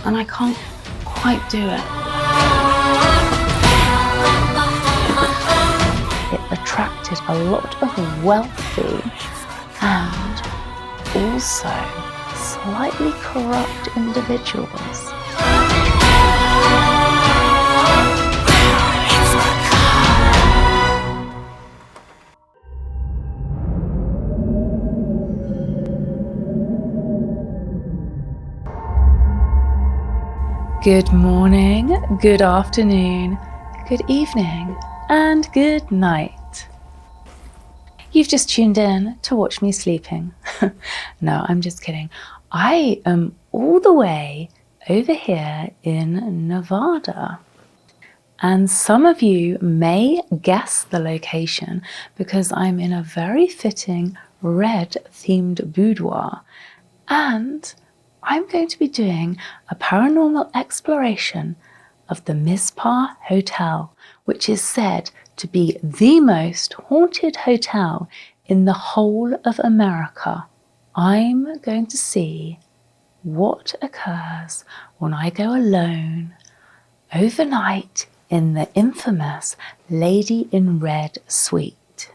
and I can't quite do it. It attracted a lot of wealthy and also slightly corrupt individuals. Good morning, good afternoon, good evening, and good night. You've just tuned in to watch me sleeping. No, I'm just kidding. I am all the way over here in Nevada. And some of you may guess the location because I'm in a very fitting red themed boudoir. And I'm going to be doing a paranormal exploration of the Mizpah Hotel, which is said to be the most haunted hotel in the whole of America. I'm going to see what occurs when I go alone overnight in the infamous Lady in Red suite.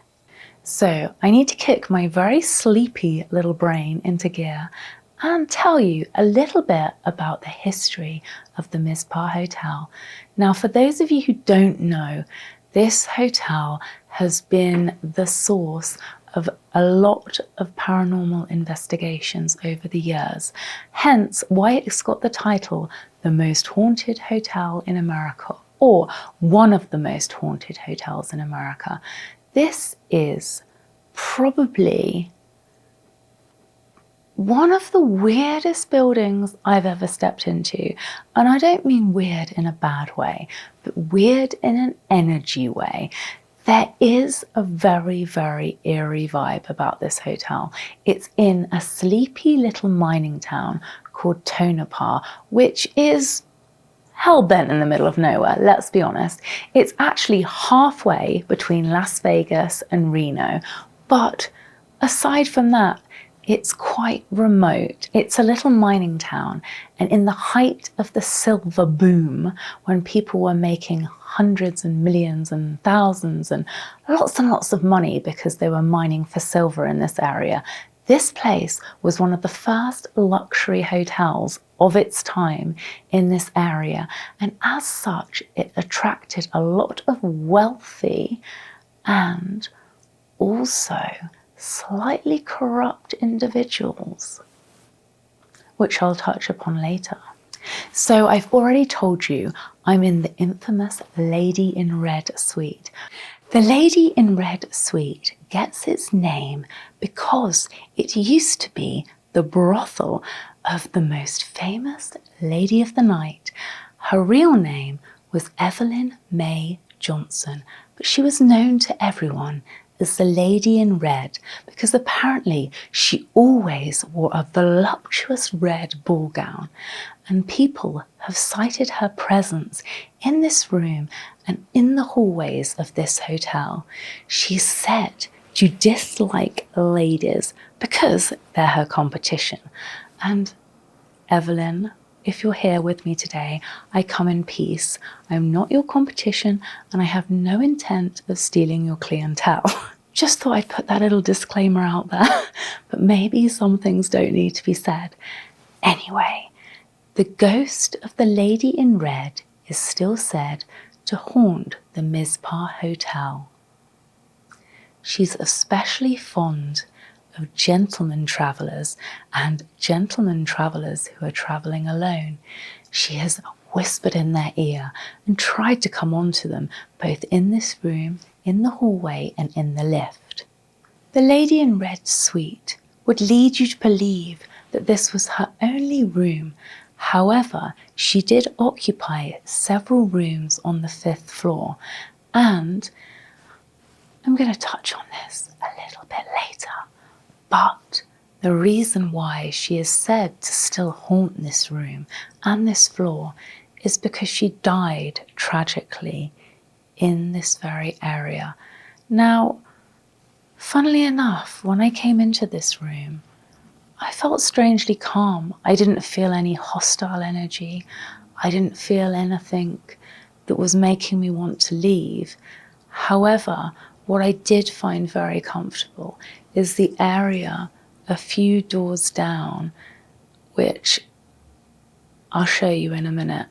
So I need to kick my very sleepy little brain into gear and tell you a little bit about the history of the Mizpah Hotel. Now, for those of you who don't know, this hotel has been the source of a lot of paranormal investigations over the years, hence why it's got the title the most haunted hotel in America, or one of the most haunted hotels in America. This is probably one of the weirdest buildings I've ever stepped into. And I don't mean weird in a bad way, but weird in an energy way. There is a very, very eerie vibe about this hotel. It's in a sleepy little mining town called Tonopah, which is hell-bent in the middle of nowhere, let's be honest. It's actually halfway between Las Vegas and Reno, but aside from that, it's quite remote. It's a little mining town, and in the height of the silver boom, when people were making hundreds and millions and thousands and lots of money because they were mining for silver in this area, this place was one of the first luxury hotels of its time in this area, and as such, it attracted a lot of wealthy and also slightly corrupt individuals, which I'll touch upon later. So I've already told you I'm in the infamous Lady in Red suite. The Lady in Red suite gets its name because it used to be the brothel of the most famous lady of the night. Her real name was Evelyn Mae Johnson, but she was known to everyone as the Lady in Red because apparently she always wore a voluptuous red ball gown, and people have cited her presence in this room and in the hallways of this hotel. She's said to dislike ladies because they're her competition. And Evelyn, if you're here with me today, I come in peace. I'm not your competition and I have no intent of stealing your clientele. Just thought I'd put that little disclaimer out there, but maybe some things don't need to be said. Anyway, the ghost of the Lady in Red is still said to haunt the Mizpah Hotel. She's especially fond of gentlemen travelers and gentlemen travelers who are traveling alone. She has whispered in their ear and tried to come onto them, both in this room, in the hallway, and in the lift. The Lady in Red suite would lead you to believe that this was her only room. However, she did occupy several rooms on the 5th floor, and I'm going to touch on this a little bit later, but the reason why she is said to still haunt this room and this floor is because she died tragically in this very area. Now, funnily enough, when I came into this room, I felt strangely calm. I didn't feel any hostile energy. I didn't feel anything that was making me want to leave. However, what I did find very comfortable is the area a few doors down, which I'll show you in a minute,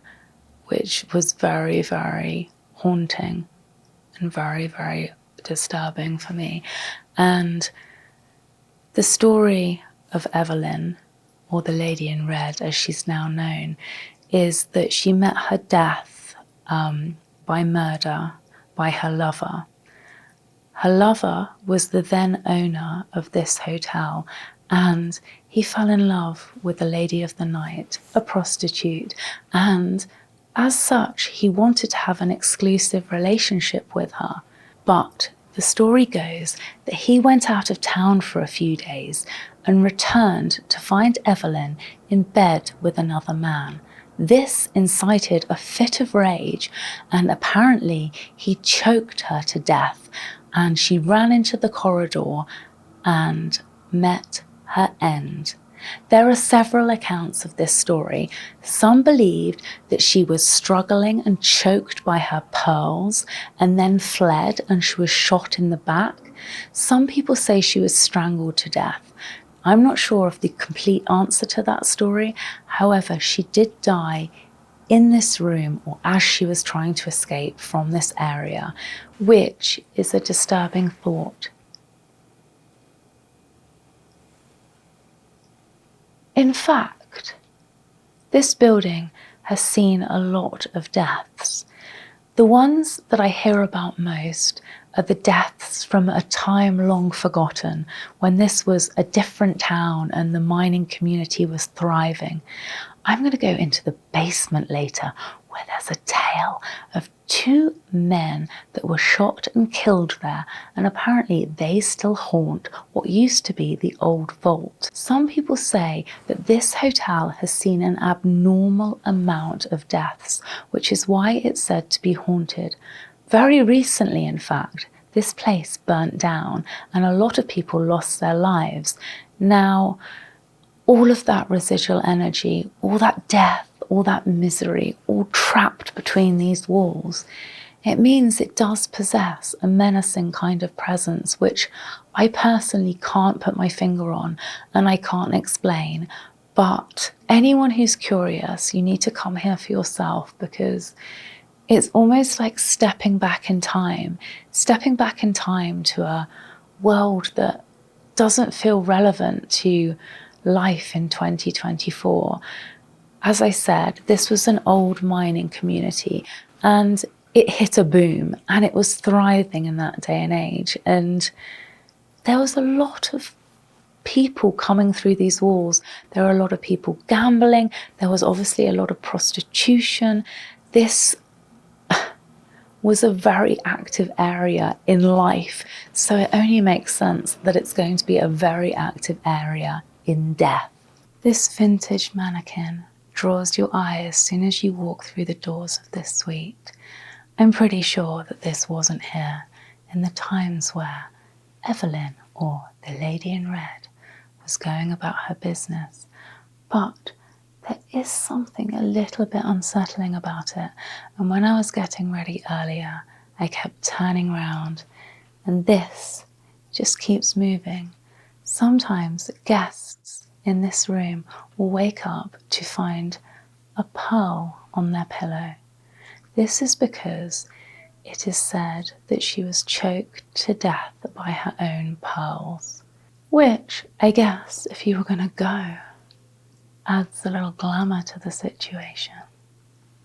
which was very, very haunting and very, very disturbing for me. And the story of Evelyn, or the Lady in Red as she's now known, is that she met her death by murder by her lover. Her lover was the then owner of this hotel, and he fell in love with the lady of the night, a prostitute, and as such, he wanted to have an exclusive relationship with her. But the story goes that he went out of town for a few days and returned to find Evelyn in bed with another man. This incited a fit of rage, and apparently he choked her to death, and she ran into the corridor and met her end. There are several accounts of this story. Some believed that she was struggling and choked by her pearls and then fled and she was shot in the back. Some people say she was strangled to death. I'm not sure of the complete answer to that story. However, she did die in this room, or as she was trying to escape from this area, which is a disturbing thought. In fact, this building has seen a lot of deaths. The ones that I hear about most are the deaths from a time long forgotten, when this was a different town and the mining community was thriving. I'm going to go into the basement later, where there's a tale of 2 men that were shot and killed there, and apparently they still haunt what used to be the old vault. Some people say that this hotel has seen an abnormal amount of deaths, which is why it's said to be haunted. Very recently, in fact, this place burnt down and a lot of people lost their lives. Now, all of that residual energy, all that death, all that misery, all trapped between these walls, it means it does possess a menacing kind of presence, which I personally can't put my finger on and I can't explain. But anyone who's curious, you need to come here for yourself, because it's almost like stepping back in time to a world that doesn't feel relevant to life in 2024. As I said, this was an old mining community and it hit a boom and it was thriving in that day and age. And there was a lot of people coming through these walls. There were a lot of people gambling. There was obviously a lot of prostitution. This was a very active area in life. So it only makes sense that it's going to be a very active area in death. This vintage mannequin draws your eye as soon as you walk through the doors of this suite. I'm pretty sure that this wasn't here in the times where Evelyn, or the Lady in Red, was going about her business. But there is something a little bit unsettling about it. And when I was getting ready earlier, I kept turning round, and this just keeps moving. Sometimes guests in this room will wake up to find a pearl on their pillow. This is because it is said that she was choked to death by her own pearls, which I guess, if you were going to go, adds a little glamour to the situation.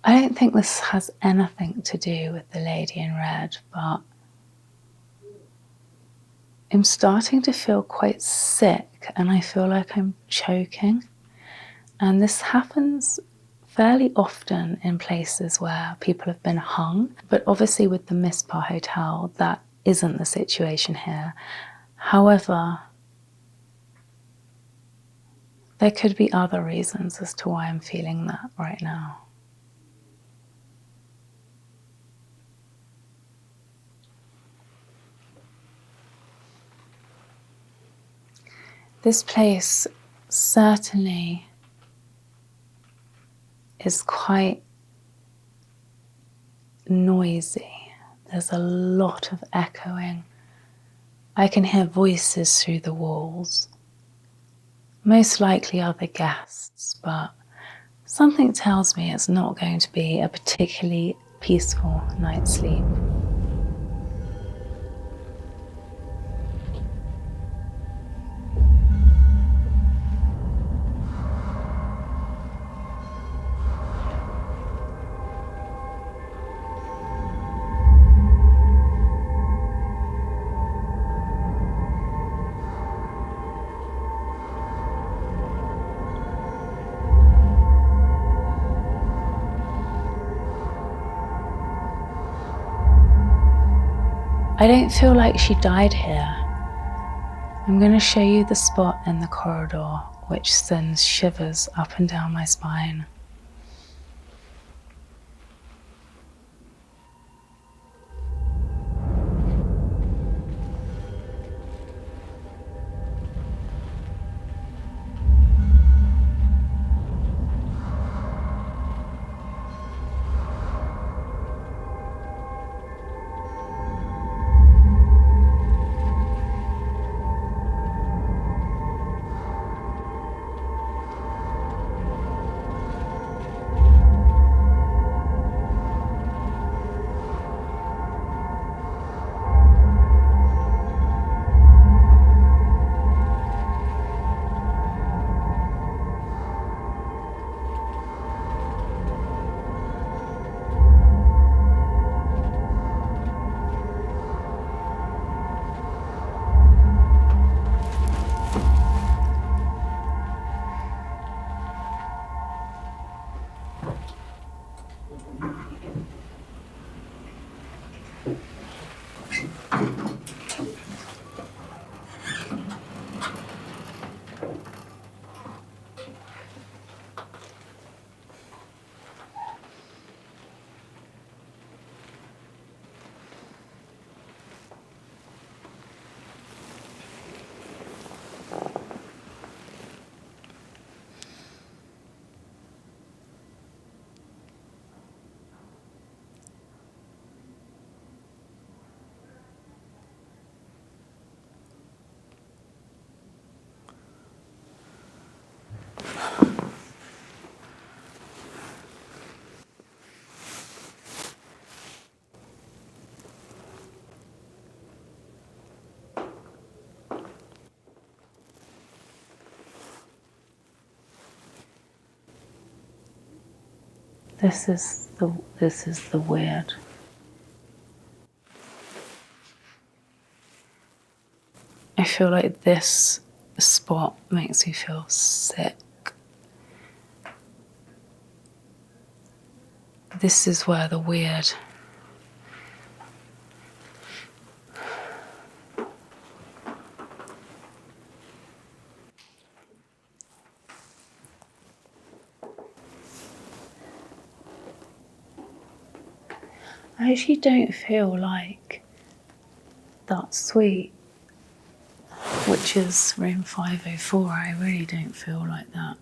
I don't think this has anything to do with the Lady in Red, but I'm starting to feel quite sick and I feel like I'm choking. And this happens fairly often in places where people have been hung. But obviously with the Mizpah Hotel, that isn't the situation here. However, there could be other reasons as to why I'm feeling that right now. This place certainly is quite noisy. There's a lot of echoing. I can hear voices through the walls, most likely other guests, but something tells me it's not going to be a particularly peaceful night's sleep. I don't feel like she died here. I'm going to show you the spot in the corridor which sends shivers up and down my spine. This is the weird. I feel like this spot makes me feel sick. This is where the weird. I actually don't feel like that suite, which is room 504. I really don't feel like that.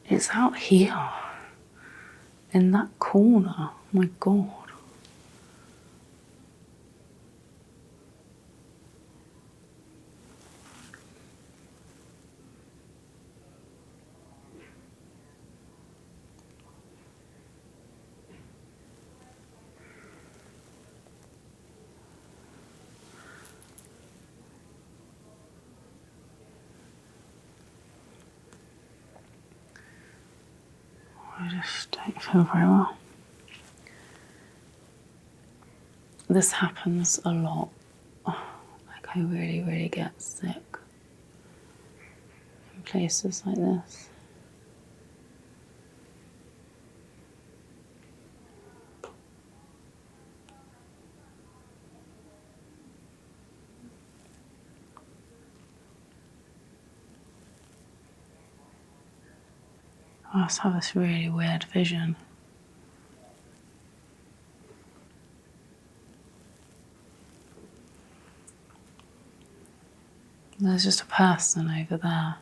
It's out here, in that corner. Oh my God. I just don't feel very well. This happens a lot. Like I really, really get sick in places like this. I just have this really weird vision. There's just a person over there.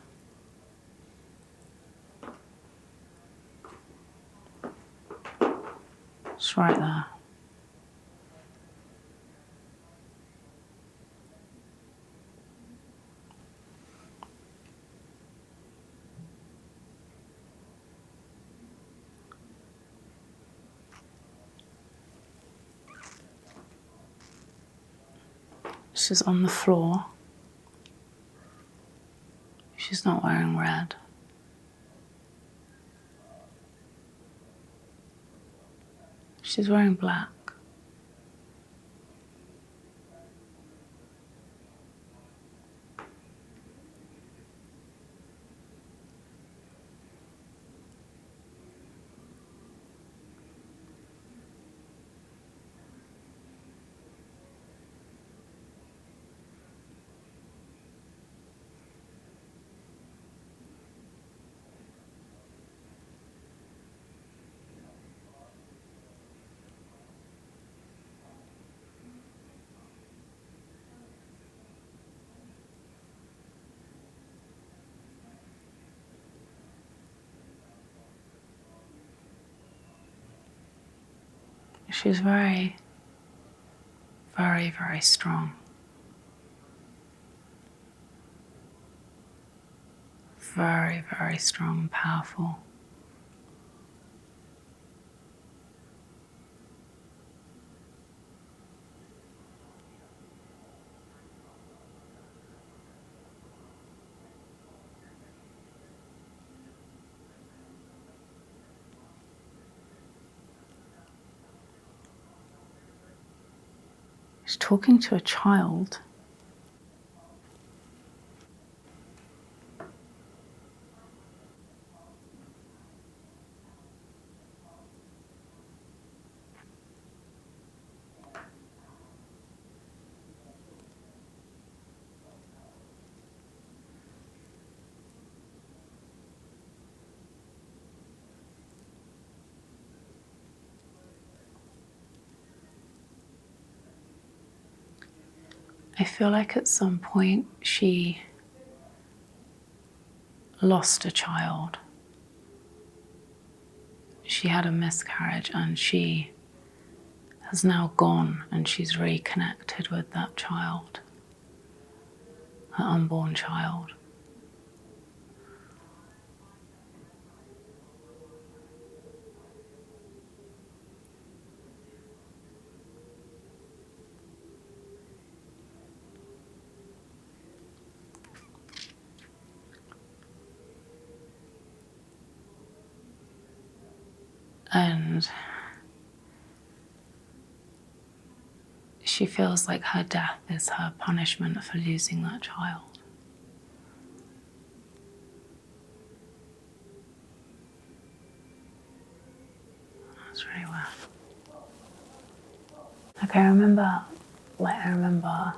It's right there. She's on the floor. She's not wearing red. She's wearing black. She's very, very, very strong. Very, very strong and powerful. She's talking to a child. I feel like at some point she lost a child. She had a miscarriage and she has now gone and she's reconnected with that child, her unborn child. And she feels like her death is her punishment for losing that child. That's really weird. Like I remember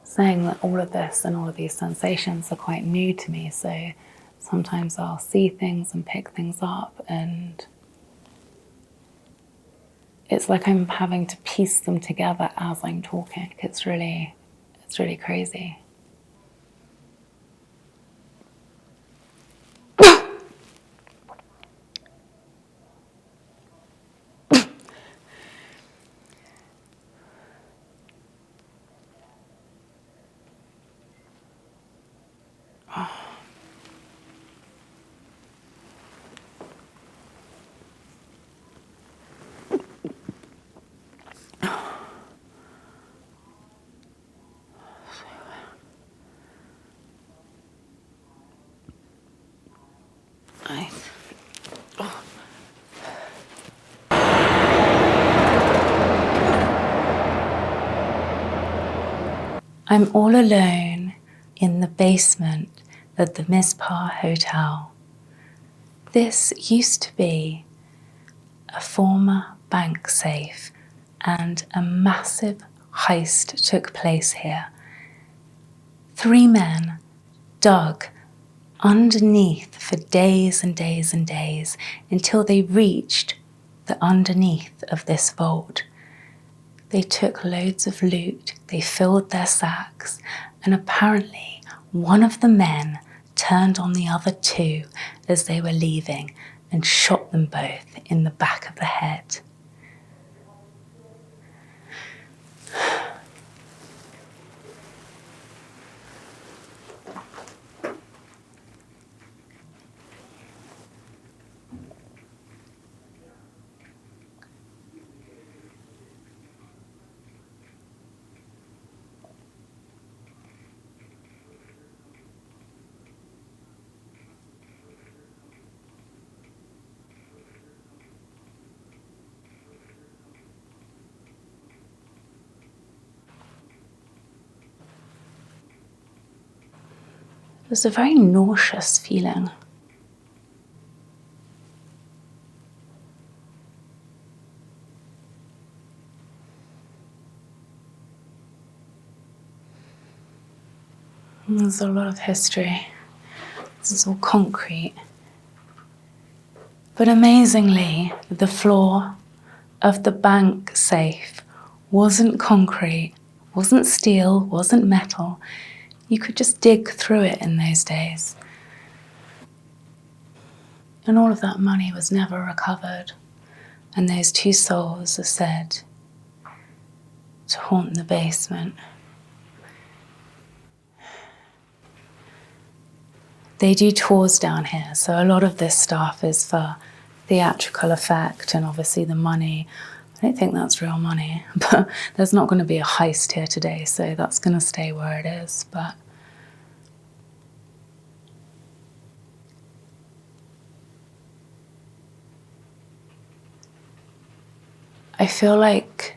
saying that all of this and all of these sensations are quite new to me. So sometimes I'll see things and pick things up, and it's like I'm having to piece them together as I'm talking. It's really crazy. I'm all alone in the basement of the Mizpah Hotel. This used to be a former bank safe, and a massive heist took place here. 3 men dug underneath for days and days and days until they reached the underneath of this vault. They took loads of loot, they filled their sacks, And apparently one of the men turned on the other two as they were leaving and shot them both in the back of the head. It was a very nauseous feeling. There's a lot of history. This is all concrete. But amazingly, the floor of the bank safe wasn't concrete, wasn't steel, wasn't metal. You could just dig through it in those days. And all of that money was never recovered. And those two souls are said to haunt the basement. They do tours down here, so a lot of this stuff is for theatrical effect and obviously the money. I don't think that's real money, but there's not going to be a heist here today, so that's going to stay where it is. But I feel like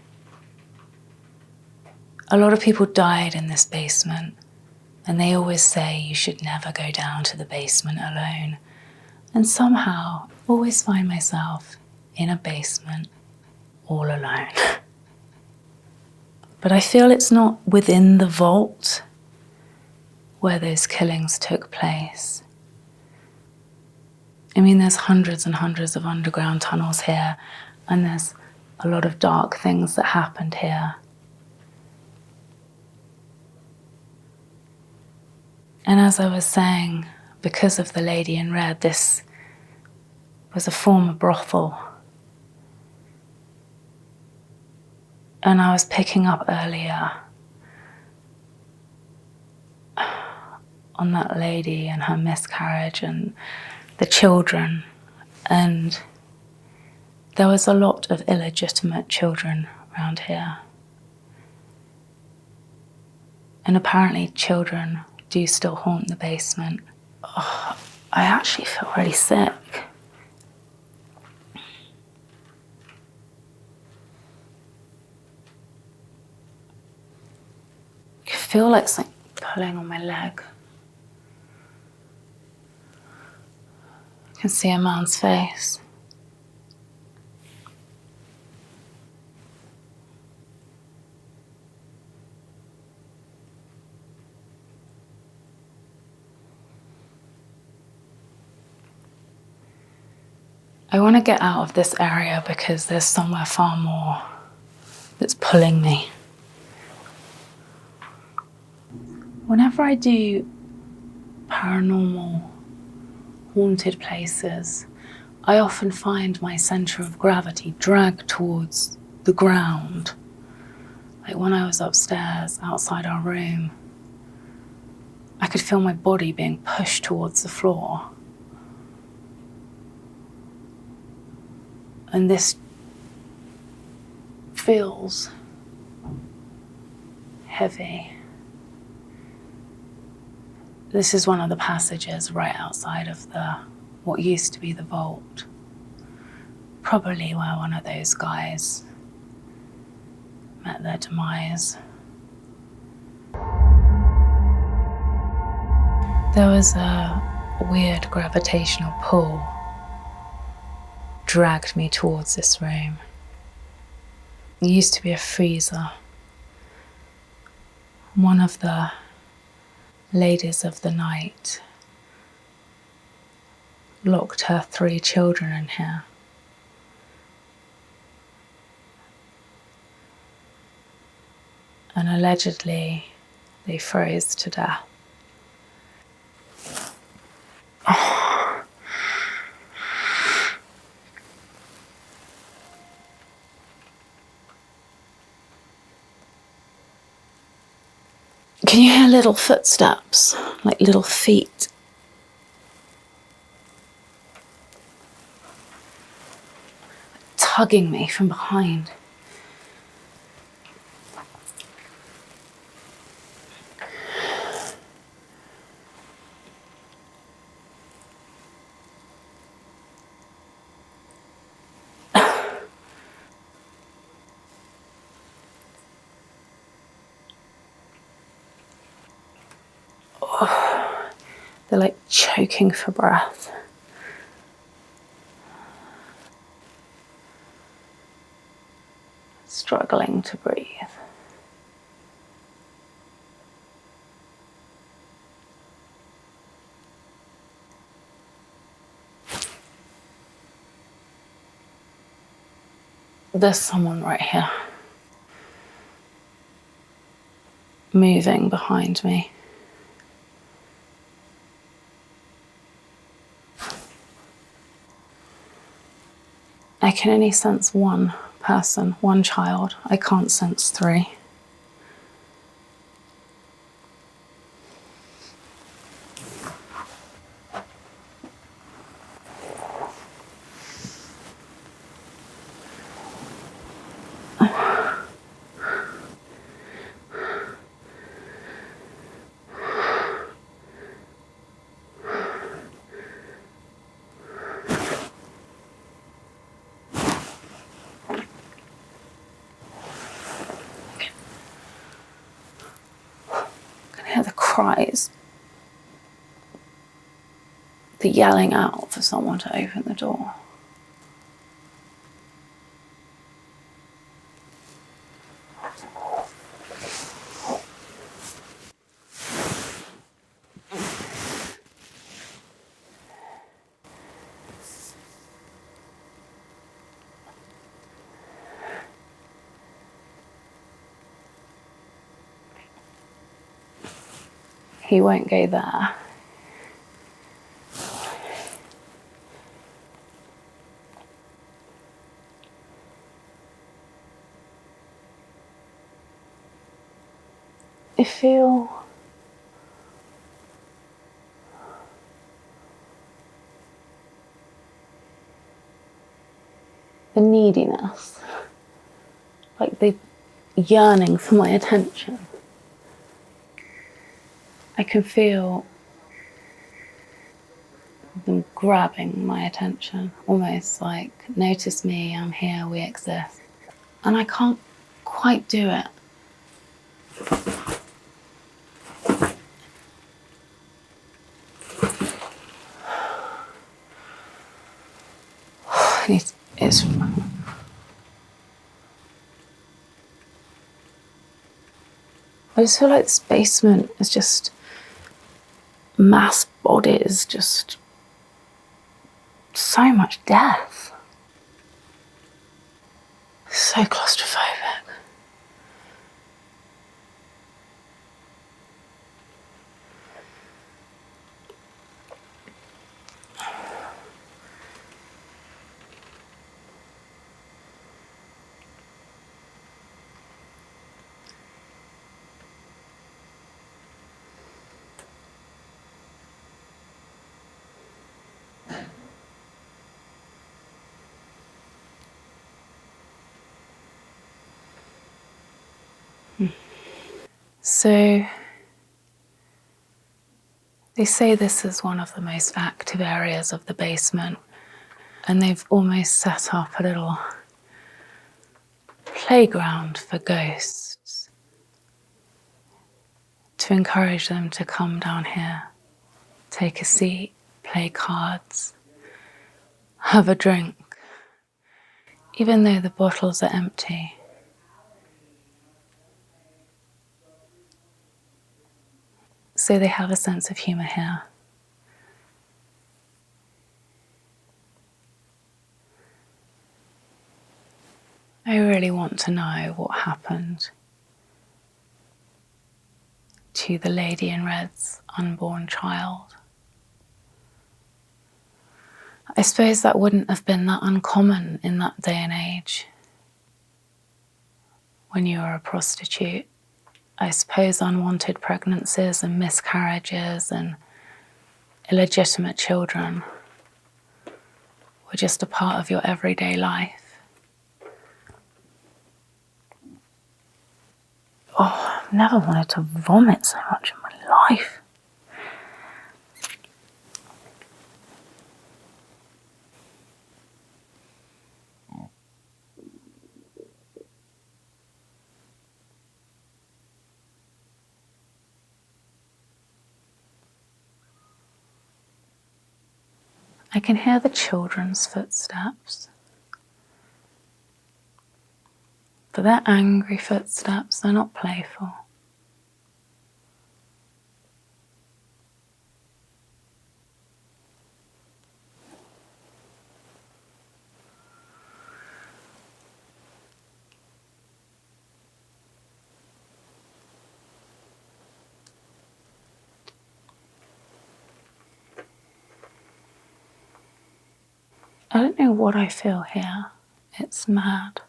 a lot of people died in this basement, and they always say you should never go down to the basement alone. And somehow I always find myself in a basement all alone. But I feel it's not within the vault where those killings took place. I mean, there's hundreds and hundreds of underground tunnels here, and there's a lot of dark things that happened here. And as I was saying, because of the lady in red, this was a former brothel. And I was picking up earlier on that lady and her miscarriage and the children. And there was a lot of illegitimate children around here. And apparently children do still haunt the basement. Oh, I actually feel really sick. I feel like something pulling on my leg. I can see a man's face. I want to get out of this area because there's somewhere far more that's pulling me. Whenever I do paranormal, haunted places, I often find my center of gravity dragged towards the ground. Like when I was upstairs outside our room, I could feel my body being pushed towards the floor. And this feels heavy. This is one of the passages right outside of what used to be the vault. Probably where one of those guys met their demise. There was a weird gravitational pull dragged me towards this room. It used to be a freezer. One of the ladies of the night locked her 3 children in here. And allegedly They froze to death. Can you hear little footsteps, like little feet? Tugging me from behind. They're like choking for breath. Struggling to breathe. There's someone right here. Moving behind me. I can only sense one person, one child. I can't sense three. I hear the cries. The yelling out for someone to open the door. He won't go there. I feel the neediness, like the yearning for my attention. I can feel them grabbing my attention, almost like, notice me, I'm here, we exist. And I can't quite do it. It's I just feel like this basement is just mass bodies, just so much death. So claustrophobic. So they say this is one of the most active areas of the basement, and they've almost set up a little playground for ghosts to encourage them to come down here, take a seat, play cards, have a drink, even though the bottles are empty. So they have a sense of humour here. I really want to know what happened to the lady in red's unborn child. I suppose that wouldn't have been that uncommon in that day and age when you were a prostitute. I suppose unwanted pregnancies and miscarriages and illegitimate children were just a part of your everyday life. Oh, I've never wanted to vomit so much in my life. I can hear the children's footsteps. But they're angry footsteps, they're not playful. I don't know what I feel here. It's mad.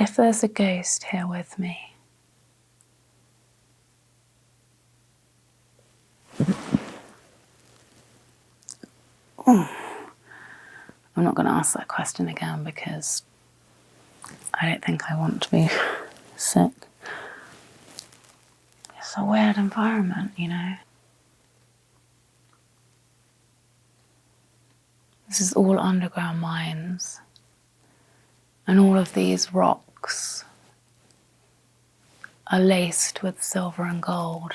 If there's a ghost here with me, I'm not going to ask that question again because I don't think I want to be sick. It's a weird environment, you know. This is all underground mines. And all of these rocks are laced with silver and gold.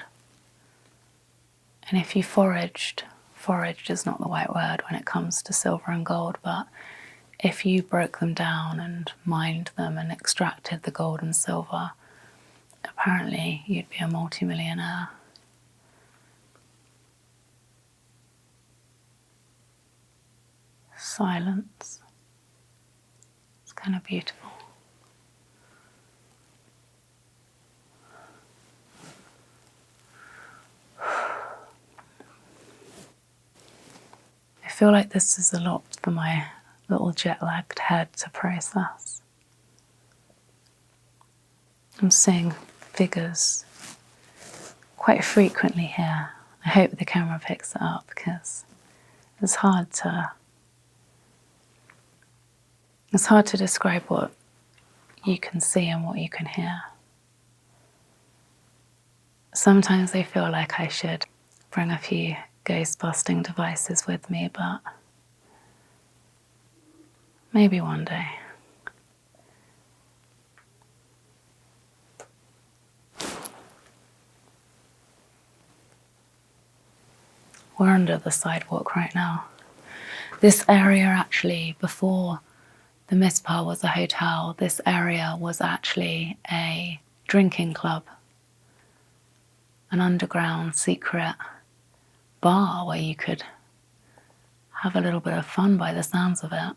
And if you foraged is not the right word when it comes to silver and gold, but if you broke them down and mined them and extracted the gold and silver, apparently you'd be a multimillionaire. Silence. It's kind of beautiful. I feel like this is a lot for my little jet-lagged head to process. I'm seeing figures quite frequently here. I hope the camera picks it up because it's hard to describe what you can see and what you can hear. Sometimes I feel like I should bring a few ghost-busting devices with me, but maybe one day. We're under the sidewalk right now. This area actually, before the Mizpah was a hotel, this area was actually a drinking club, an underground secret bar where you could have a little bit of fun by the sounds of it.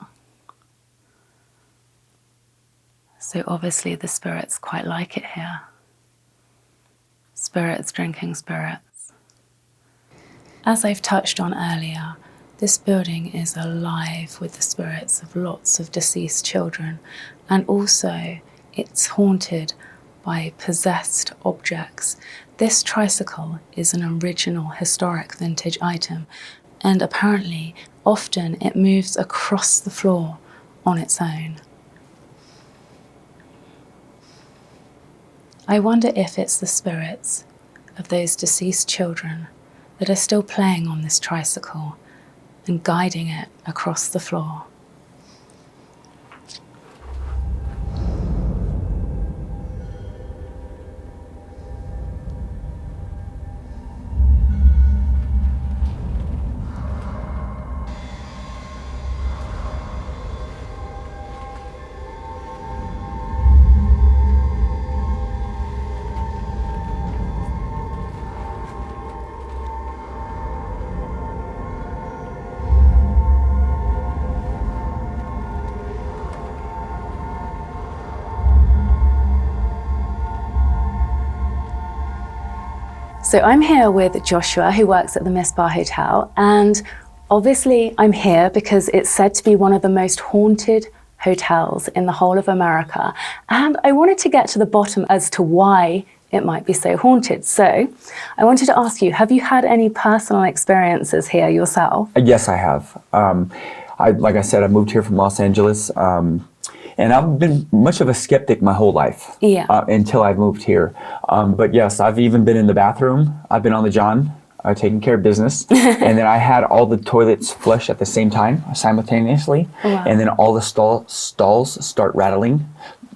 So obviously the spirits quite like it here. Spirits drinking spirits. As I've touched on earlier, this building is alive with the spirits of lots of deceased children, and also it's haunted by possessed objects. This tricycle is an original historic vintage item, and apparently often it moves across the floor on its own. I wonder if it's the spirits of those deceased children that are still playing on this tricycle and guiding it across the floor. So I'm here with Joshua, who works at the Mizpah Hotel, and obviously I'm here because it's said to be one of the most haunted hotels in the whole of America. And I wanted to get to the bottom as to why it might be so haunted. So I wanted to ask you, have you had any personal experiences here yourself? Yes, I have. Like I said, I moved here from Los Angeles. And I've been much of a skeptic my whole life until I moved here. But yes, I've even been in the bathroom. I've been on the john, taking care of business. And then I had all the toilets flush at the same time, simultaneously. Wow. And then all the stalls start rattling.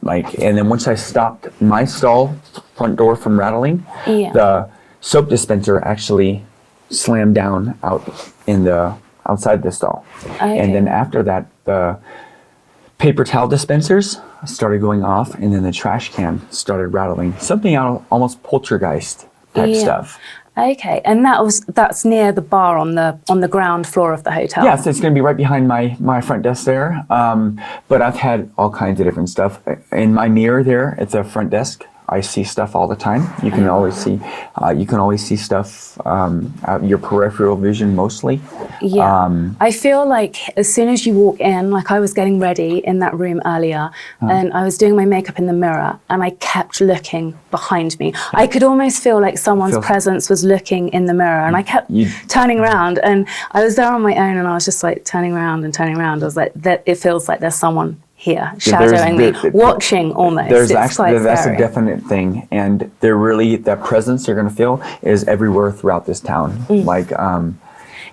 And then once I stopped my stall front door from rattling, the soap dispenser actually slammed down outside the stall. Okay. And then after that, the paper towel dispensers started going off, and then the trash can started rattling. Something out almost poltergeist type stuff. Okay, and that's near the bar on the ground floor of the hotel. Yes, it's going to be right behind my front desk there. But I've had all kinds of different stuff. In my mirror there, it's a front desk. I see stuff all the time. You can always see stuff out your peripheral vision mostly. Yeah, I feel like as soon as you walk in, like I was getting ready in that room earlier, and I was doing my makeup in the mirror, and I kept looking behind me. I could almost feel like someone's presence was looking in the mirror, and I kept turning around, and I was there on my own, and I was just like turning around and turning around. I was like, it feels like there's someone here, shadowing me, watching almost. That's a definite thing, and that presence you're going to feel is everywhere throughout this town.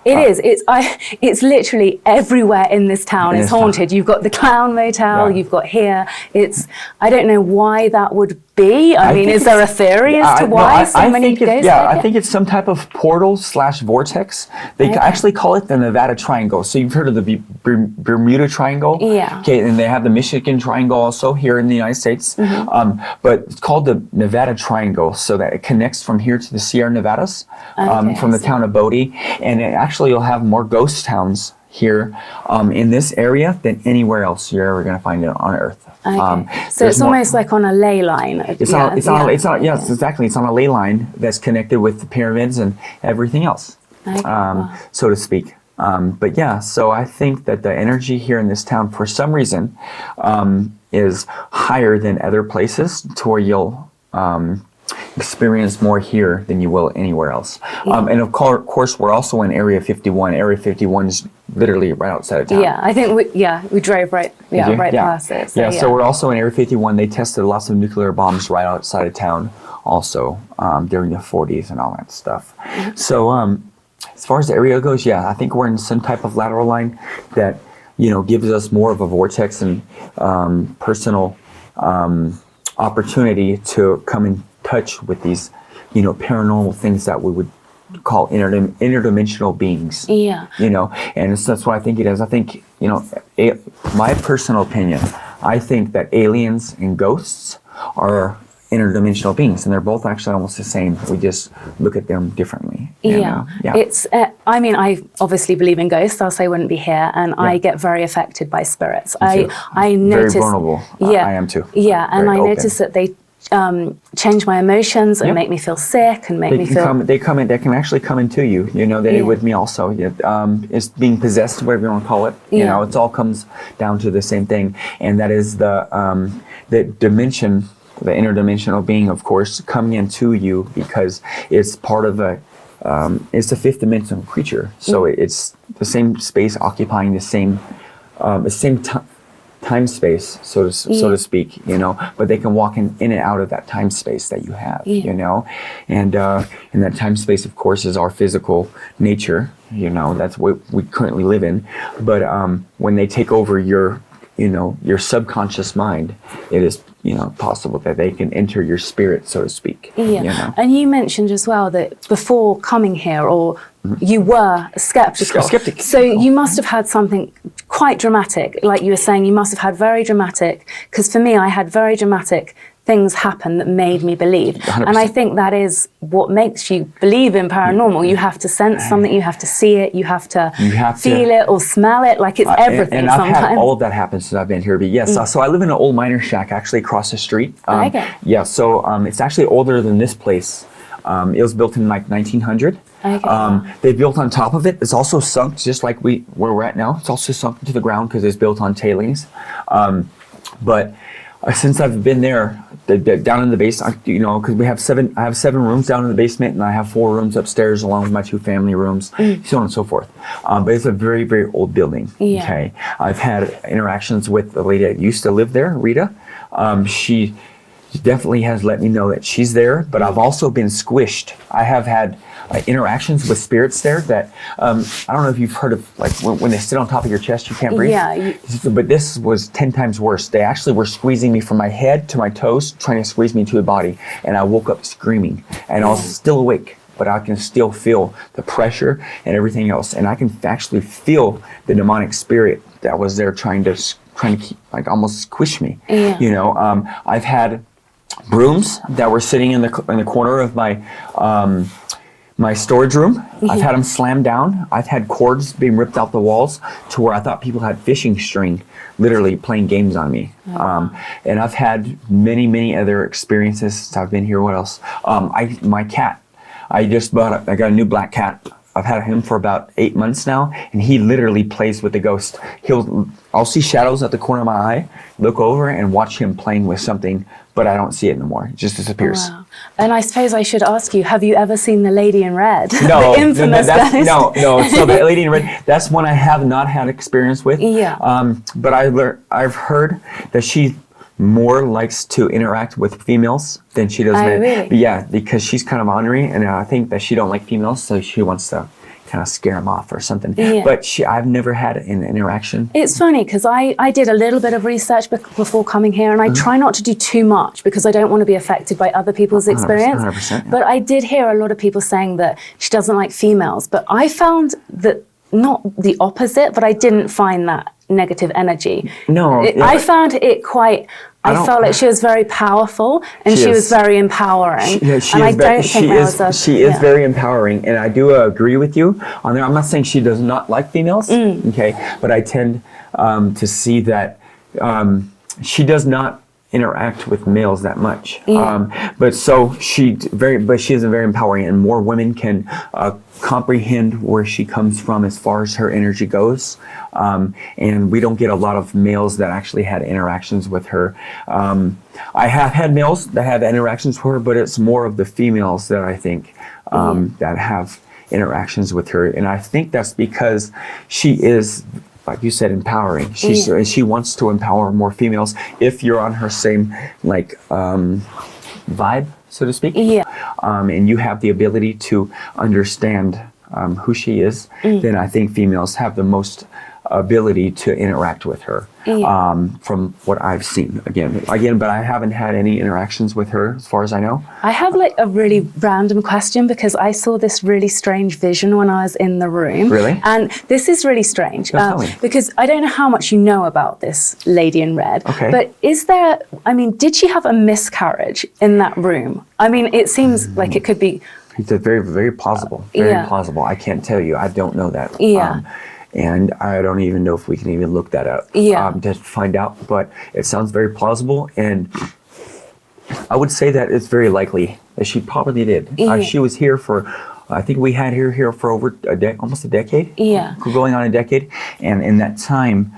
It's literally everywhere in this town is haunted. You've got the Clown Motel, you've got here. I don't know why that would be. I mean, is there a theory as to why so many ghosts? Yeah, I think it's some type of portal/vortex. They actually call it the Nevada Triangle. So you've heard of the Bermuda Triangle? Yeah. Okay, and they have the Michigan Triangle also here in the United States. But it's called the Nevada Triangle, so that it connects from here to the Sierra Nevadas, from the town of Bodie. And actually you'll have more ghost towns here in this area than anywhere else you're ever going to find it on Earth. Okay. So it's almost like on a ley line. Yes, exactly. It's on a ley line that's connected with the pyramids and everything else, so to speak. But yeah, so I think that the energy here in this town, for some reason, is higher than other places, to where you'll experience more here than you will anywhere else. And of course, we're also in Area 51. Area 51 is literally right outside of town. Yeah, I think we drove right past it. So we're also in Area 51. They tested lots of nuclear bombs right outside of town also during the 40s and all that stuff. So as far as the area goes, I think we're in some type of lateral line that gives us more of a vortex and personal opportunity to come in touch with these paranormal things that we would call interdimensional beings. And that's what I think it is. I think my personal opinion, I think that aliens and ghosts are interdimensional beings, and they're both actually almost the same. We just look at them differently. It's I mean, I obviously believe in ghosts, else I wouldn't be here, and I get very affected by spirits. I notice very vulnerable. I am too. And I notice that they change my emotions and make me feel sick and make me feel. They can actually come into you. They with me also. It's being possessed, whatever you want to call it. It all comes down to the same thing, and that is the dimension, the interdimensional being, of course, coming into you because it's part of it's a fifth dimensional creature. So it's the same space occupying the same time space, so to speak, but they can walk in and out of that time space that you have, and that time space, of course, is our physical nature, that's what we currently live in. But when they take over your subconscious mind, it is possible that they can enter your spirit, so to speak. And you mentioned as well that before coming here, or you were skeptical. So you must have had something quite dramatic, like you were saying. You must have had very dramatic, because for me, I had very dramatic things happen that made me believe. 100%. And I think that is what makes you believe in paranormal. You have to sense something, you have to see it, you have to feel it or smell it, like it's everything. And I've had all of that happen since I've been here. But yes, so I live in an old miner shack actually across the street. So it's actually older than this place. It was built in like 1900. Okay. They built on top of it. It's also sunk, just like where we're at now. It's also sunk into the ground because it's built on tailings. But since I've been there, down in the base, you know, because I have 7 rooms down in the basement, and I have 4 rooms upstairs along with my 2 family rooms, so on and so forth. But it's a very, very old building. Yeah. Okay, I've had interactions with the lady that used to live there, Rita. She definitely has let me know that she's there, but I've also been squished. I have had interactions with spirits there that I don't know if you've heard of, like when they sit on top of your chest, you can't breathe. Yeah. But this was 10 times worse. They actually were squeezing me from my head to my toes, trying to squeeze me into the body, and I woke up screaming, and I was still awake, but I can still feel the pressure and everything else, and I can actually feel the demonic spirit that was there trying to keep, like, almost squish me. Yeah. You know, I've had brooms that were sitting in the corner of my storage room. I've had them slammed down. I've had cords being ripped out the walls to where I thought people had fishing string literally playing games on me. And I've had many other experiences since I've been here. What else? My cat. I got a new black cat. I've had him for about 8 months now, and he literally plays with the ghost. I'll see shadows at the corner of my eye, look over and watch him playing with something, but I don't see it anymore. It just disappears. Wow. And I suppose I should ask you, have you ever seen the Lady in Red? No, the infamous ghost? No. So the Lady in Red, that's one I have not had experience with. Yeah. But I've heard that she more likes to interact with females than she does men. Really? But yeah, because she's kind of ornery, and I think that she don't like females, so she wants to kind of scare them off or something. Yeah. But I've never had an interaction. It's funny because I did a little bit of research before coming here, and I try not to do too much because I don't want to be affected by other people's experience. 100%, yeah. But I did hear a lot of people saying that she doesn't like females, but I found that not the opposite, but I didn't find that negative energy. No. I found it quite... I felt like she was very powerful, and she was very empowering. She is very empowering, and I do agree with you on there. I'm not saying she does not like females, okay, but I tend to see that she does not interact with males that much. But she is very empowering, and more women can comprehend where she comes from as far as her energy goes. And we don't get a lot of males that actually had interactions with her. I have had males that have interactions with her, but it's more of the females that I think that have interactions with her. And I think that's because she is, like you said, empowering. She wants to empower more females if you're on her same vibe, so to speak. Yeah. And you have the ability to understand who she is, then I think females have the most ability to interact with her. From what I've seen. Again, but I haven't had any interactions with her as far as I know. I have like a really random question because I saw this really strange vision when I was in the room. Really? And this is really strange because I don't know how much you know about this Lady in Red. Okay. But did she have a miscarriage in that room? I mean, it seems like it could be. It's very, very plausible. Very plausible. I can't tell you. I don't know that. Yeah. And I don't even know if we can even look that up to find out. But it sounds very plausible, and I would say that it's very likely that she probably did. She was here for, I think we had her here for over almost a decade. Yeah. Going on a decade. And in that time,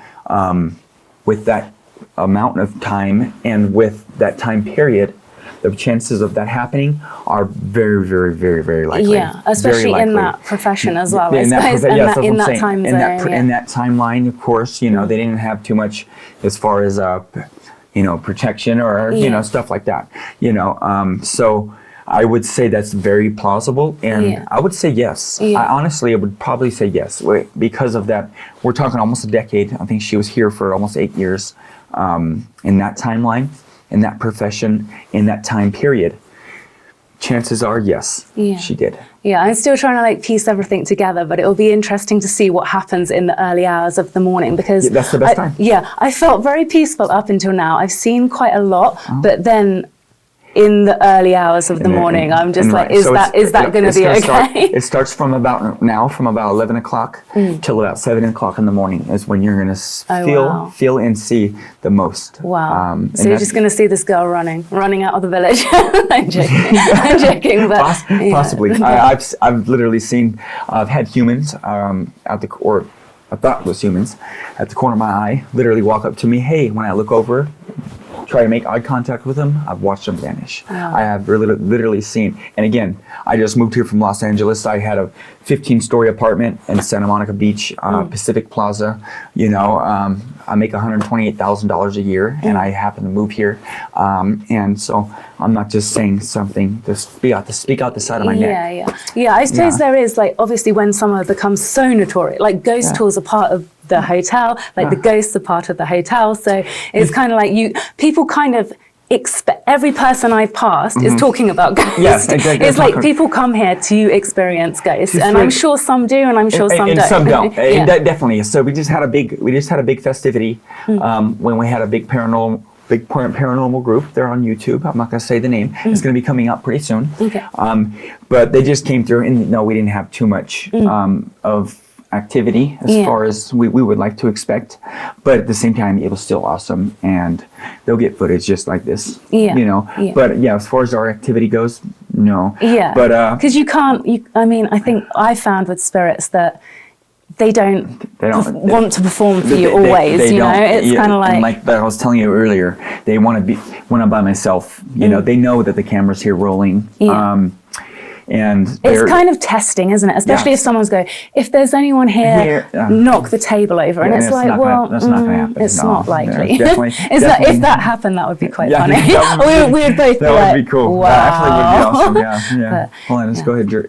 with that amount of time and with that time period, the chances of that happening are very, very, very, very likely. Yeah, especially in that profession as well, I suppose, in that time zone. In that timeline, of course, they didn't have too much as far as, protection or, stuff like that. So I would say that's very plausible, and I would say yes. I honestly would probably say yes, because of that. We're talking almost a decade. I think she was here for almost 8 years in that timeline. In that profession, in that time period, chances are, yes, she did. Yeah, I'm still trying to piece everything together, but it'll be interesting to see what happens in the early hours of the morning because that's the best time. Yeah, I felt very peaceful up until now. I've seen quite a lot, but then in the early hours of the morning. I'm just like, is that going to be okay? It starts from about 11 o'clock till about 7 o'clock in the morning is when you're going to feel and see the most. Wow. So you're just going to see this girl running out of the village. I'm joking. But possibly. I've literally seen, I've had humans or I thought it was humans at the corner of my eye literally walk up to me. Hey, when I look over, try to make eye contact with them, I've watched them vanish. Wow. I have literally seen, and again, I just moved here from Los Angeles. I had a 15-story apartment in Santa Monica Beach, Pacific Plaza. I make $128,000 a year, and I happen to move here. And so I'm not just saying something to speak out the side of my neck. Yeah, I suppose there is, like, obviously when someone becomes so notorious, like ghost tours are part of the hotel, like the ghosts are part of the hotel. So it's kind of like people kind of expect, every person I've passed is talking about ghosts. Yes, exactly. It's like people come here to experience ghosts, and I'm sure some do, and I'm sure some don't. Some don't. Definitely. So we just had a big festivity when we had a big paranormal group. They're on YouTube. I'm not going to say the name. It's going to be coming up pretty soon. Okay. But they just came through, and no, we didn't have too much of activity as far as we would like to expect, but at the same time it was still awesome, and they'll get footage just like this. But as far as our activity goes, no. But because I think I found with spirits that they don't want to perform for you always. They it's kind of like I was telling you earlier, they want to be when I'm by myself. They know that the camera's here rolling. And it's kind of testing, isn't it? Especially if someone's going, if there's anyone here, knock the table over. And it's like, that's not going to happen. It's not likely. Definitely. If that happened, that would be quite funny. We would both be like, that would be cool. Wow. That actually would be awesome. Yeah. Hold on, let's go ahead, Jerry.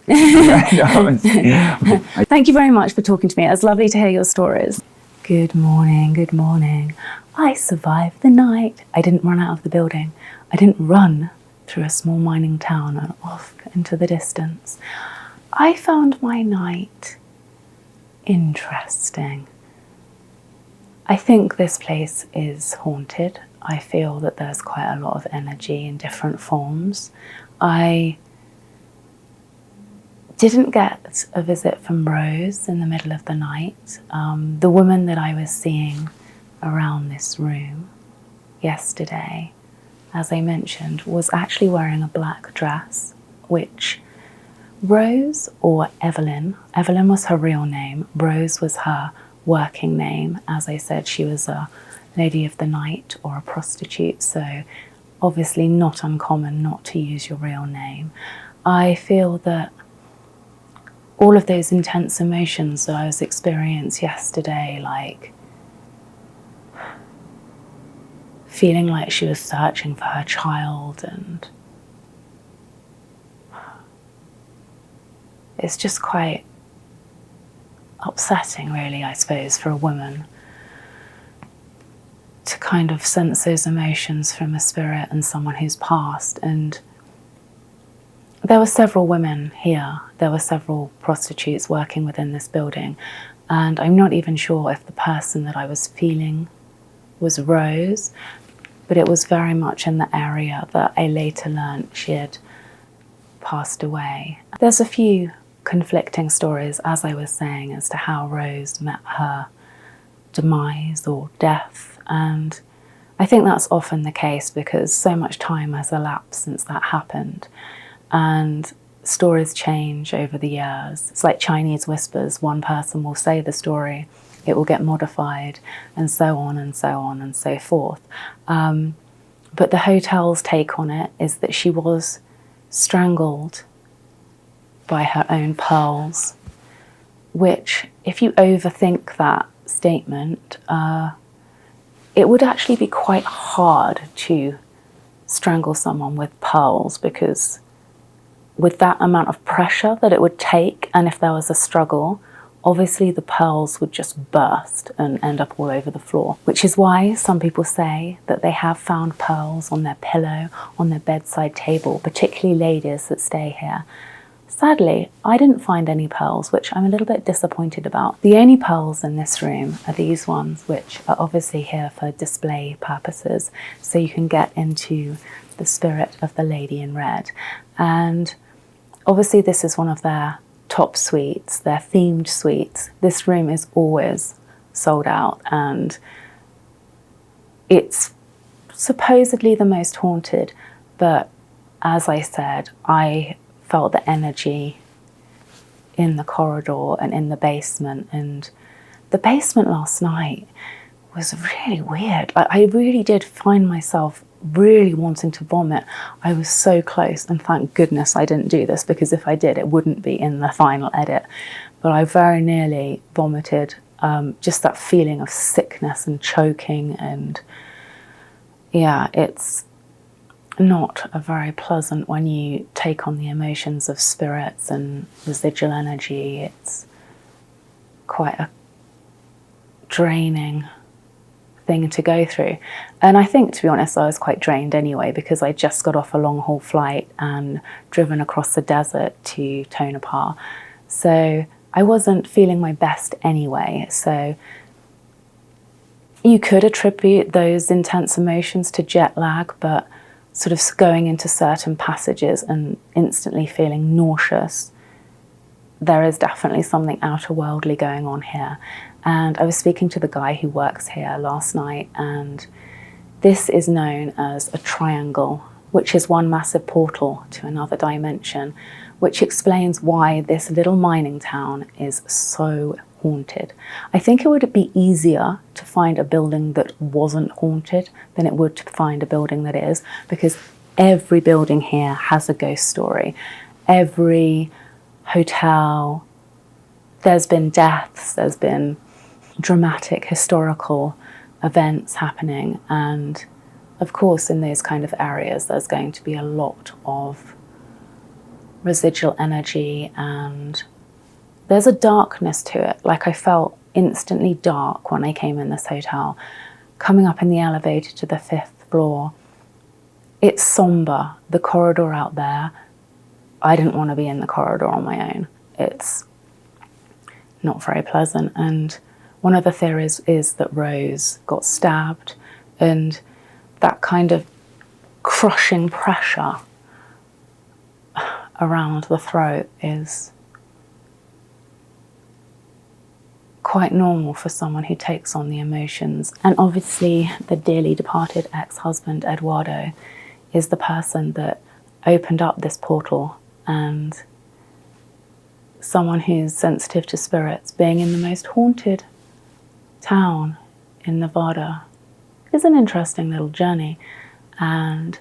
Thank you very much for talking to me. It was lovely to hear your stories. Good morning, good morning. I survived the night. I didn't run out of the building. I didn't run through a small mining town and off into the distance. I found my night interesting. I think this place is haunted. I feel that there's quite a lot of energy in different forms. I didn't get a visit from Rose in the middle of the night. The woman that I was seeing around this room yesterday, as I mentioned, was actually wearing a black dress, which Rose or Evelyn was her real name, Rose was her working name. As I said, she was a lady of the night or a prostitute, so obviously not uncommon not to use your real name. I feel that all of those intense emotions that I was experiencing yesterday, like feeling like she was searching for her child, and it's just quite upsetting, really, I suppose, for a woman to kind of sense those emotions from a spirit and someone who's passed. And there were several women here. There were several prostitutes working within this building, and I'm not even sure if the person that I was feeling was Rose, but it was very much in the area that I later learnt she had passed away. There's a few conflicting stories, as I was saying, as to how Rose met her demise or death, and I think that's often the case because so much time has elapsed since that happened, and stories change over the years. It's like Chinese whispers. One person will say the story, it will get modified, and so on and so on and so forth. But the hotel's take on it is that she was strangled by her own pearls, which, if you overthink that statement, it would actually be quite hard to strangle someone with pearls, because with that amount of pressure that it would take, and if there was a struggle, obviously the pearls would just burst and end up all over the floor, which is why some people say that they have found pearls on their pillow, on their bedside table, particularly ladies that stay here. Sadly, I didn't find any pearls, which I'm a little bit disappointed about. The only pearls in this room are these ones, which are obviously here for display purposes, so you can get into the spirit of the lady in red. And obviously this is one of their top suites, their themed suites. This room is always sold out, and it's supposedly the most haunted, but as I said, I felt the energy in the corridor and in the basement, and the basement last night was really weird. I really did find myself really wanting to vomit. I was so close, and thank goodness I didn't do this, because if I did, it wouldn't be in the final edit. But I very nearly vomited, just that feeling of sickness and choking, and yeah, it's not a very pleasant when you take on the emotions of spirits and residual energy. It's quite a draining thing to go through. And I think, to be honest, I was quite drained anyway, because I just got off a long haul flight and driven across the desert to Tonopah. So I wasn't feeling my best anyway. So you could attribute those intense emotions to jet lag, but sort of going into certain passages and instantly feeling nauseous, there is definitely something outer-worldly going on here. And I was speaking to the guy who works here last night, and this is known as a triangle, which is one massive portal to another dimension, which explains why this little mining town is so haunted. I think it would be easier to find a building that wasn't haunted than it would to find a building that is, because every building here has a ghost story. Every hotel, there's been deaths, there's been dramatic historical events happening, and of course in those kind of areas there's going to be a lot of residual energy, and there's a darkness to it. Like, I felt instantly dark when I came in this hotel. Coming up in the elevator to the 5th floor, it's somber. The corridor out there, I didn't want to be in the corridor on my own. It's not very pleasant. And one of the theories is that Rose got stabbed, and that kind of crushing pressure around the throat is quite normal for someone who takes on the emotions. And obviously the dearly departed ex-husband Eduardo is the person that opened up this portal, and someone who's sensitive to spirits being in the most haunted town in Nevada is an interesting little journey. And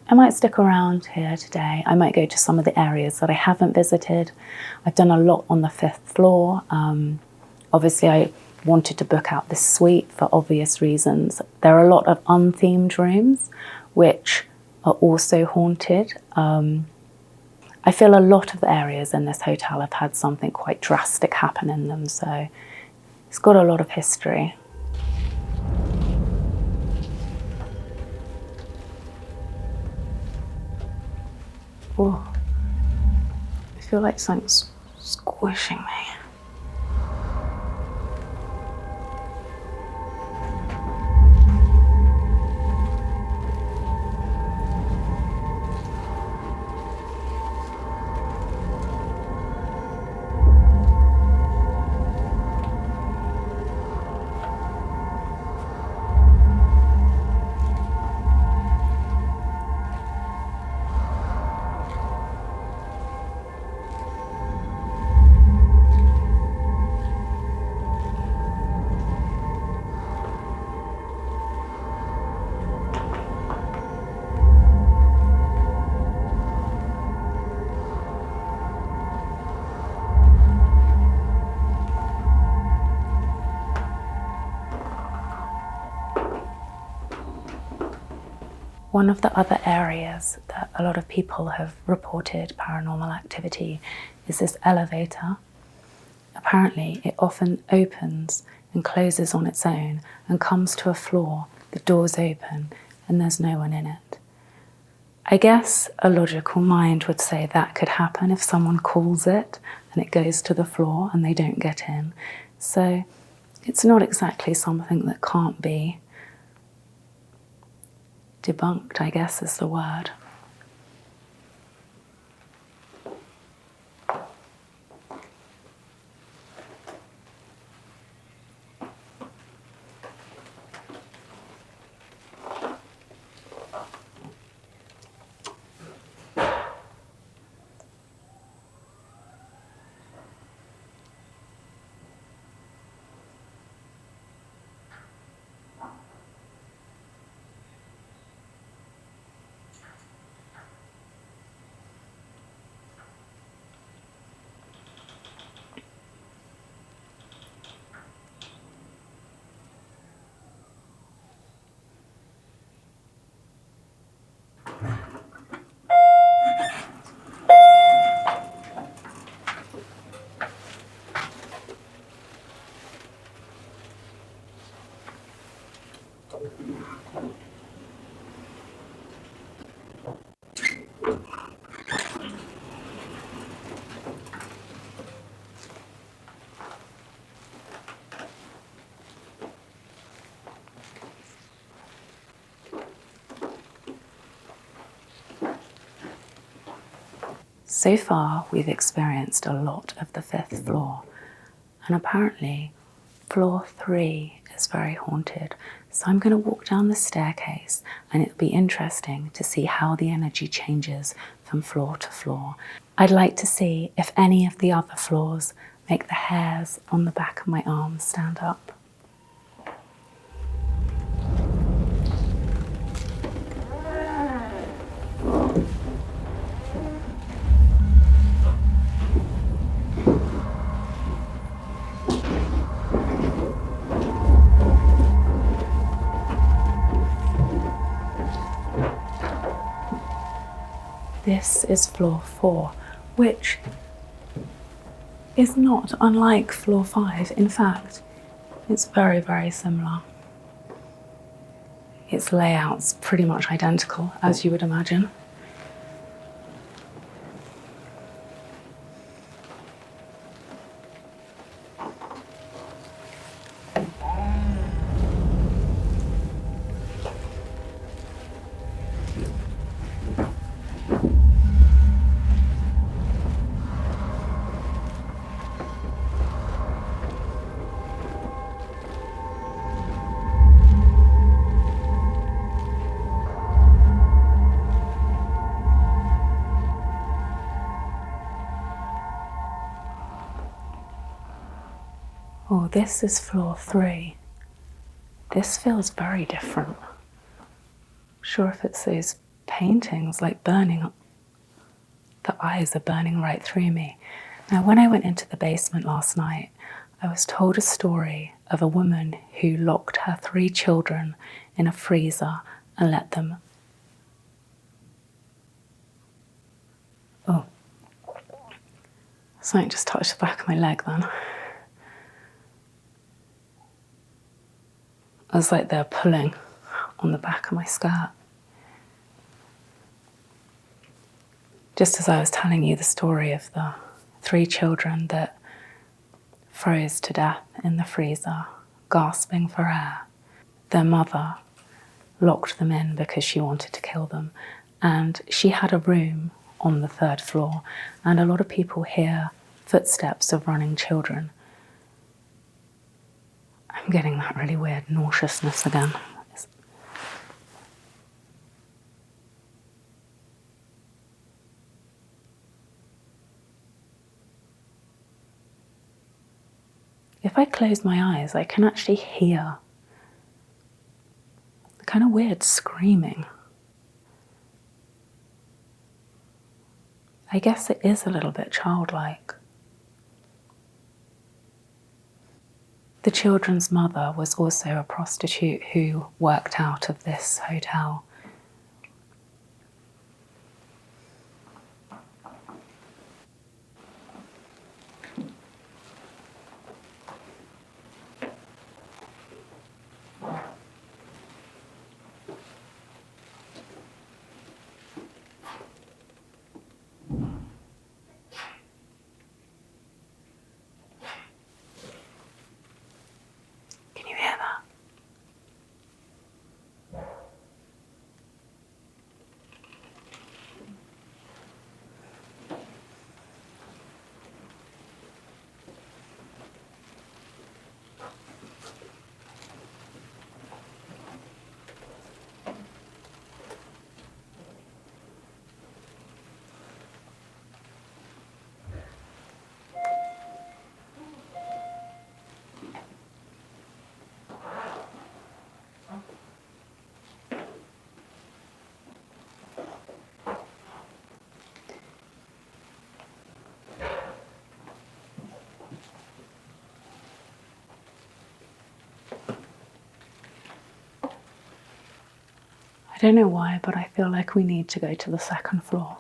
I might stick around here today. I might go to some of the areas that I haven't visited. I've done a lot on the 5th floor. Obviously, I wanted to book out this suite for obvious reasons. There are a lot of unthemed rooms which are also haunted. I feel a lot of the areas in this hotel have had something quite drastic happen in them, so it's got a lot of history. Oh, I feel like something's squishing me. One of the other areas that a lot of people have reported paranormal activity is this elevator. Apparently, it often opens and closes on its own and comes to a floor, the doors open, and there's no one in it. I guess a logical mind would say that could happen if someone calls it and it goes to the floor and they don't get in. So it's not exactly something that can't be debunked, I guess is the word. So far, we've experienced a lot of the 5th floor, and apparently floor 3 is very haunted. So I'm going to walk down the staircase, and it'll be interesting to see how the energy changes from floor to floor. I'd like to see if any of the other floors make the hairs on the back of my arms stand up. This is floor 4, which is not unlike floor 5. In fact, it's very, very similar. Its layout's pretty much identical, as you would imagine. Oh, this is floor 3. This feels very different. Sure if it's those paintings like burning up. The eyes are burning right through me. Now, when I went into the basement last night, I was told a story of a woman who locked her 3 children in a freezer and let them... Oh, something just touched the back of my leg then. It was like they're pulling on the back of my skirt. Just as I was telling you the story of the 3 children that froze to death in the freezer, gasping for air, their mother locked them in because she wanted to kill them. And she had a room on the 3rd floor, and a lot of people hear footsteps of running children. I'm getting that really weird nauseousness again. If I close my eyes, I can actually hear the kind of weird screaming. I guess it is a little bit childlike. The children's mother was also a prostitute who worked out of this hotel. Can you hear that? don't know why, but I feel like we need to go to the second floor.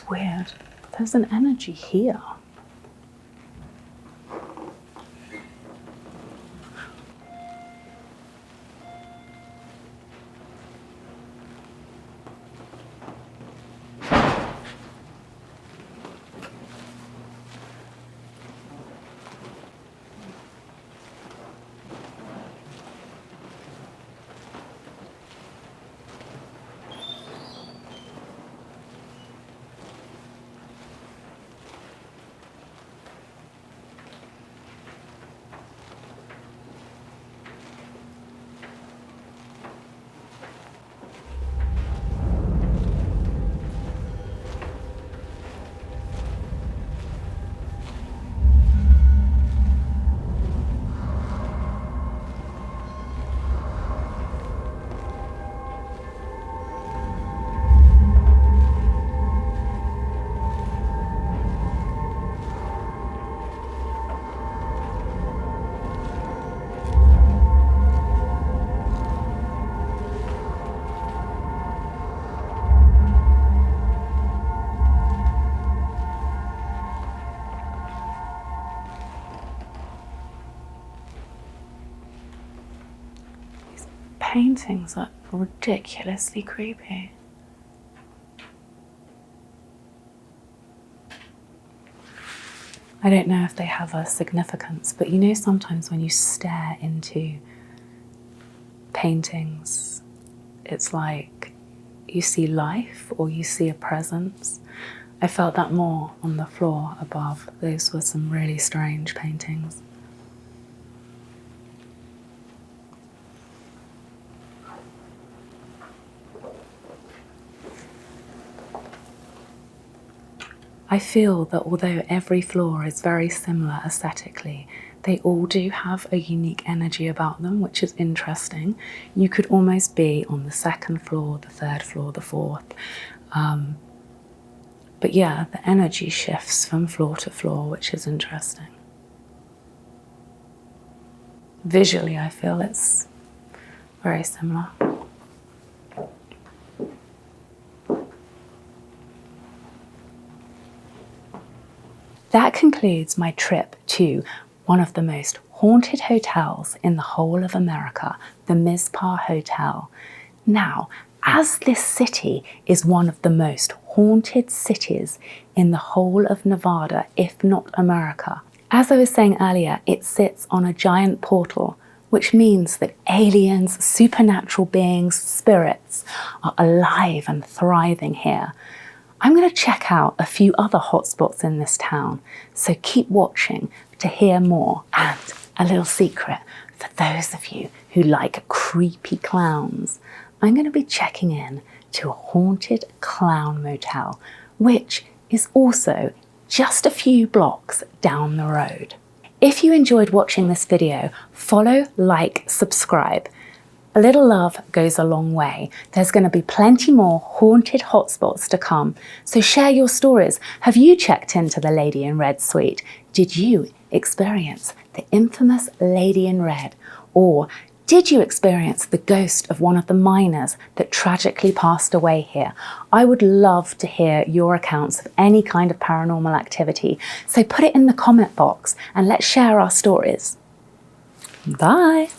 Weird. There's an energy here. Paintings are ridiculously creepy. I don't know if they have a significance, but you know, sometimes when you stare into paintings, it's like you see life or you see a presence. I felt that more on the floor above. Those were some really strange paintings. I feel that although every floor is very similar aesthetically, they all do have a unique energy about them, which is interesting. You could almost be on the second floor, the third floor, the fourth. But yeah, the energy shifts from floor to floor, which is interesting. Visually, I feel it's very similar. That concludes my trip to one of the most haunted hotels in the whole of America, the Mizpah Hotel. Now, as this city is one of the most haunted cities in the whole of Nevada, if not America, as I was saying earlier, it sits on a giant portal, which means that aliens, supernatural beings, spirits are alive and thriving here. I'm going to check out a few other hotspots in this town, so keep watching to hear more. And a little secret for those of you who like creepy clowns, I'm going to be checking in to a haunted clown motel, which is also just a few blocks down the road. If you enjoyed watching this video, follow, like, subscribe. A little love goes a long way. There's going to be plenty more haunted hotspots to come, so share your stories. Have you checked into the Lady in Red suite? Did you experience the infamous Lady in Red? Or did you experience the ghost of one of the miners that tragically passed away here? I would love to hear your accounts of any kind of paranormal activity, so put it in the comment box and let's share our stories. Bye!